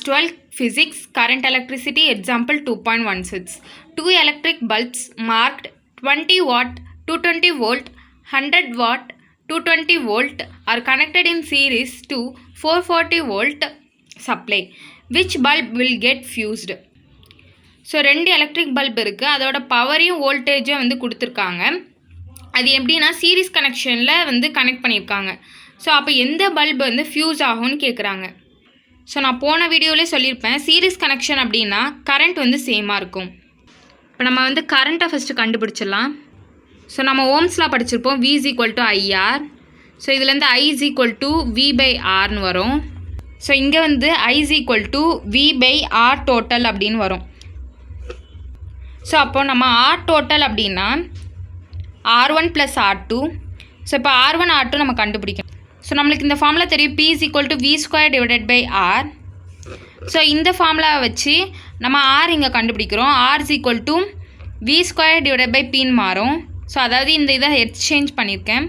12 Physics, Current Electricity, Example 2.16. Two electric bulbs marked 20 watt, 220 volt, 100 watt, 220 volt are connected in series to 440 volt supply. Which bulb will get fused? So 2 electric bulb இருக்குது, அதோட பவரையும் வோல்டேஜும் வந்து கொடுத்துருக்காங்க. அது எப்படின்னா series கனெக்ஷனில் வந்து connect பண்ணியிருக்காங்க. So அப்போ எந்த பல்ப் வந்து ஃபியூஸ் ஆகும்னு கேட்குறாங்க. ஸோ நான் போன வீடியோவிலே சொல்லியிருப்பேன், சீரீஸ் கனெக்ஷன் அப்படின்னா கரண்ட் வந்து சேமாக இருக்கும். இப்போ நம்ம வந்து கரண்ட்டை ஃபஸ்ட்டு கண்டுபிடிச்சிடலாம். ஸோ நம்ம ஓம்ஸ்லாம் படிச்சிருப்போம், V = IR. ஸோ இதுலேருந்து I = V/Rன்னு வரும். ஸோ இங்கே வந்து I = V/R total அப்படின்னு வரும். ஸோ அப்போ நம்ம R total அப்படின்னா R1 + R2. ஸோ இப்போ R1 R2 நம்ம கண்டுபிடிக்கணும். ஸோ நம்மளுக்கு இந்த ஃபார்முலா தெரியும், P = V²/R. ஸோ இந்த ஃபார்முலா வச்சு நம்ம R இங்கே கண்டுபிடிக்கிறோம். R = V²/Pன்னு மாறும். ஸோ அதாவது இந்த இதை எக்ஸ்சேஞ்ச் பண்ணியிருக்கேன்.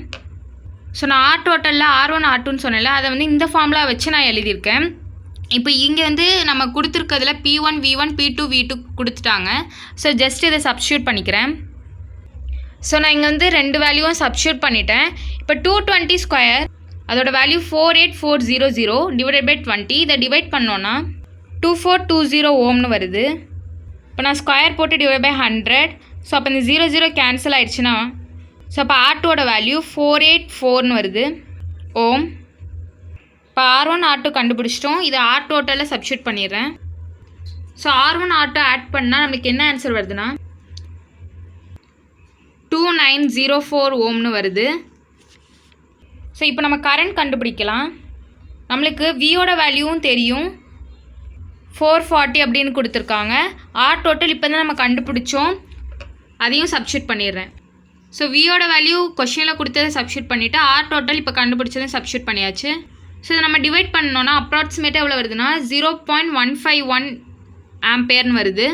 ஸோ நான் R டோட்டலில் R1 R2ன்னு சொன்னேன்ல, அதை வந்து இந்த ஃபார்முலா வச்சு நான் எழுதியிருக்கேன். இப்போ இங்கே வந்து நம்ம கொடுத்துருக்கிறதுல P1 V1 P2 V2 கொடுத்துட்டாங்க. ஸோ ஜஸ்ட் இதை சப்ஸ்டியூட் பண்ணிக்கிறேன். ஸோ நான் இங்கே வந்து 2 வேல்யூவும் சப்ஸ்டியூட் பண்ணிட்டேன். இப்போ 220² அதோட வேல்யூ 48400 / 20. இதை டிவைட் பண்ணோன்னா 2420 ஓம்னு வருது. இப்போ நான் ஸ்கொயர் போட்டு டிவைட் பை 100. ஸோ அப்போ இந்த 00 கேன்சல் ஆகிடுச்சுன்னா, ஸோ அப்போ R2ஓட வேல்யூ 484ன்னு வருது ஓம். இப்போ R1 R2 கண்டுபிடிச்சிட்டோம். இது R டோட்டலில் சப்ஸ்டியூட் பண்ணிடுறேன். ஸோ R1 R2 ஆட் பண்ணால் நம்மளுக்கு என்ன ஆன்சர் வருதுன்னா 2904 ஓம்னு வருது. ஸோ இப்போ நம்ம கரண்ட் கண்டுபிடிக்கலாம். நம்மளுக்கு வியோட வேல்யூவும் தெரியும், 440 அப்படின்னு கொடுத்துருக்காங்க. ஆர் டோட்டல் இப்போ தான் நம்ம கண்டுபிடிச்சோம், அதையும் சப்ஸ்டியூட் பண்ணிடுறேன். ஸோ வியோட வேல்யூ கொஷினில் கொடுத்ததை சப்ஸ்டியூட் பண்ணிவிட்டு ஆர் டோட்டல் இப்போ கண்டுபிடிச்சதையும் சப்ஸ்டியூட் பண்ணியாச்சு. ஸோ இதை நம்ம டிவைட் பண்ணோன்னா அப்ராக்சிமேட்டாக எவ்வளோ வருதுன்னா 0.151 ஆம்பேர்னு வருது.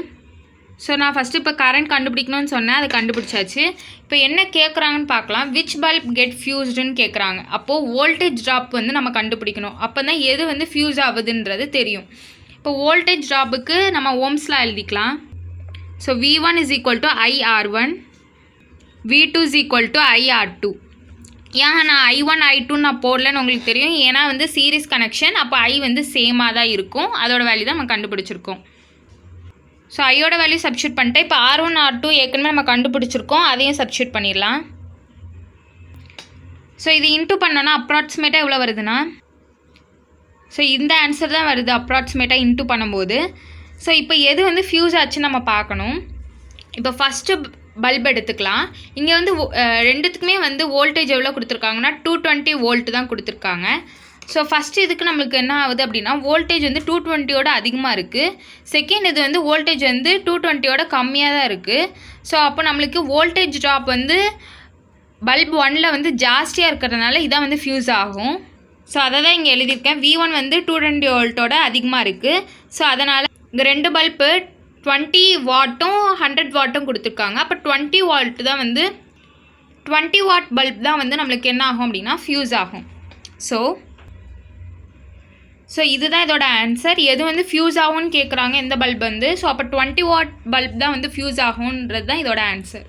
ஸோ நான் ஃபஸ்ட்டு இப்போ கரண்ட் கண்டுபிடிக்கணும்னு சொன்னேன், அதை கண்டுபிடிச்சாச்சு. இப்போ என்ன கேட்குறாங்கன்னு பார்க்கலாம். விச் பல்ப் கெட் ஃபியூஸ்டுன்னு கேட்குறாங்க. அப்போது வோல்டேஜ் ட்ராப் வந்து நம்ம கண்டுபிடிக்கணும். அப்போ தான் எது வந்து ஃபியூஸ் ஆகுதுன்றது தெரியும். இப்போ வோல்டேஜ் ட்ராப்புக்கு நம்ம ஓம்ஸ்லாம் எழுதிக்கலாம். So V1 = IR1, V2 = IR2. ஏன் நான் I1 I2 நான் போடலன்னு உங்களுக்கு தெரியும், ஏன்னா வந்து சீரீஸ் கனெக்ஷன், அப்போ I வந்து சேமாக தான் இருக்கும். அதோட வேல்யூ தான் நம்ம கண்டுபிடிச்சிருக்கோம். ஸோ ஐயோட வேல்யூ சப்ஸ்டியூட் பண்ணிட்டு இப்போ R1 R2 ஏற்கனவே நம்ம கண்டுபிடிச்சிருக்கோம், அதையும் சப்ஸ்டியூட் பண்ணிடலாம். ஸோ இது இன்ட்டு பண்ணோன்னா அப்ராக்சிமேட்டாக எவ்வளோ வருதுன்னா, ஸோ இந்த ஆன்சர் தான் வருது அப்ராக்சிமேட்டாக இன்ட்டு பண்ணும்போது. ஸோ இப்போ எது வந்து ஃபியூஸ் ஆச்சுன்னு நம்ம பார்க்கணும். இப்போ ஃபஸ்ட்டு பல்ப் எடுத்துக்கலாம். இங்கே வந்து ரெண்டுத்துக்குமே வந்து வோல்டேஜ் எவ்வளோ கொடுத்துருக்காங்கன்னா 220 வோல்ட் தான் கொடுத்துருக்காங்க. ஸோ ஃபஸ்ட்டு இதுக்கு நம்மளுக்கு என்ன ஆகுது அப்படின்னா வோல்டேஜ் வந்து 220யோட அதிகமாக இருக்குது. செகண்ட் இது வந்து வோல்டேஜ் வந்து 220யோட கம்மியாக தான் இருக்குது. ஸோ அப்போ நம்மளுக்கு வோல்டேஜ் ட்ராப் வந்து பல்ப் 1ல் வந்து ஜாஸ்தியாக இருக்கிறதுனால இதான் வந்து ஃபியூஸ் ஆகும். ஸோ அதை தான் இங்கே எழுதியிருக்கேன். V1 வந்து 220 வோல்ட்டோட அதிகமாக இருக்குது. ஸோ அதனால் இங்கே 2 பல்ப்பு 20 வாட்டும் 100 வாட்டும் கொடுத்துருக்காங்க. அப்போ 20 வாட் தான் வந்து 20 வாட் பல்ப் தான் வந்து நம்மளுக்கு என்ன ஆகும் அப்படின்னா ஃபியூஸ் ஆகும். ஸோ இதுதான் இதோட ஆன்சர். எது வந்து ஃபியூஸ் ஆகும்னு கேட்குறாங்க இந்த பல்ப் வந்து. ஸோ அப்போ 20 வாட் பல்ப் தான் வந்து ஃபியூஸ் ஆகுன்றது தான் இதோட ஆன்சர்.